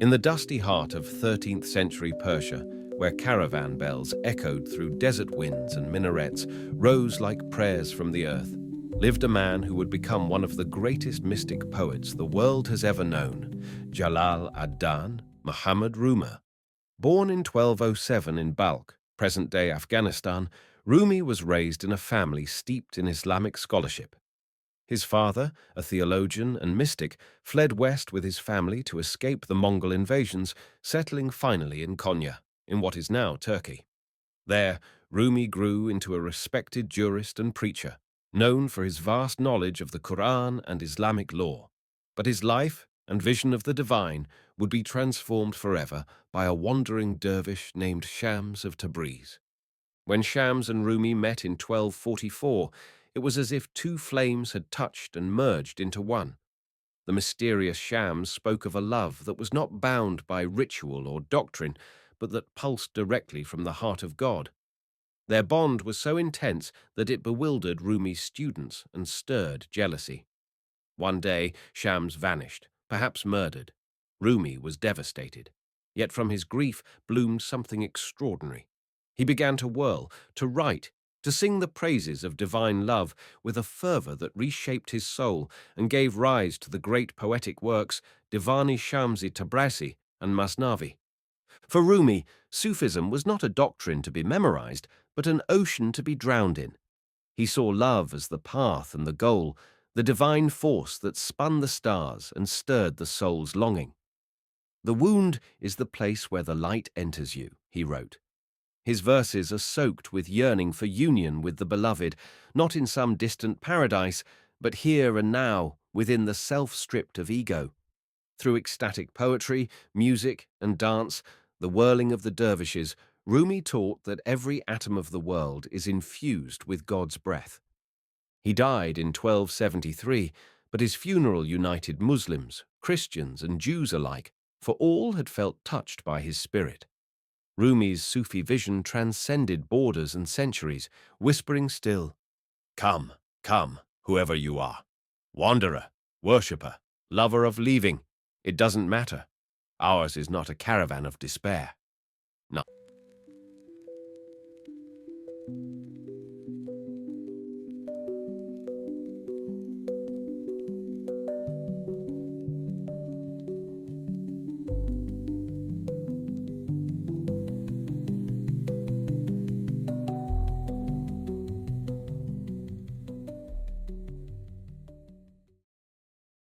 In the dusty heart of 13th century Persia, where caravan bells echoed through desert winds and minarets rose like prayers from the earth, lived a man who would become one of the greatest mystic poets the world has ever known, Jalāl ad-Dīn, Muhammad Rūmī. Born in 1207 in Balkh, present-day Afghanistan, Rumi was raised in a family steeped in Islamic scholarship. His father, a theologian and mystic, fled west with his family to escape the Mongol invasions, settling finally in Konya, in what is now Turkey. There, Rumi grew into a respected jurist and preacher, known for his vast knowledge of the Qur'an and Islamic law. But his life and vision of the divine would be transformed forever by a wandering dervish named Shams of Tabriz. When Shams and Rumi met in 1244, it was as if two flames had touched and merged into one. The mysterious Shams spoke of a love that was not bound by ritual or doctrine, but that pulsed directly from the heart of God. Their bond was so intense that it bewildered Rumi's students and stirred jealousy. One day, Shams vanished, perhaps murdered. Rumi was devastated. Yet from his grief bloomed something extraordinary. He began to whirl, to write, to sing the praises of divine love with a fervor that reshaped his soul and gave rise to the great poetic works Divan-e Shams of Tabriz and Masnavi. For Rumi, Sufism was not a doctrine to be memorized, but an ocean to be drowned in. He saw love as the path and the goal, the divine force that spun the stars and stirred the soul's longing. "The wound is the place where the light enters you," he wrote. His verses are soaked with yearning for union with the beloved, not in some distant paradise, but here and now, within the self stripped of ego. Through ecstatic poetry, music, and dance, the whirling of the dervishes, Rumi taught that every atom of the world is infused with God's breath. He died in 1273, but his funeral united Muslims, Christians, and Jews alike, for all had felt touched by his spirit. Rumi's Sufi vision transcended borders and centuries, whispering still, "Come, come, whoever you are. Wanderer, worshipper, lover of leaving, it doesn't matter. Ours is not a caravan of despair." No.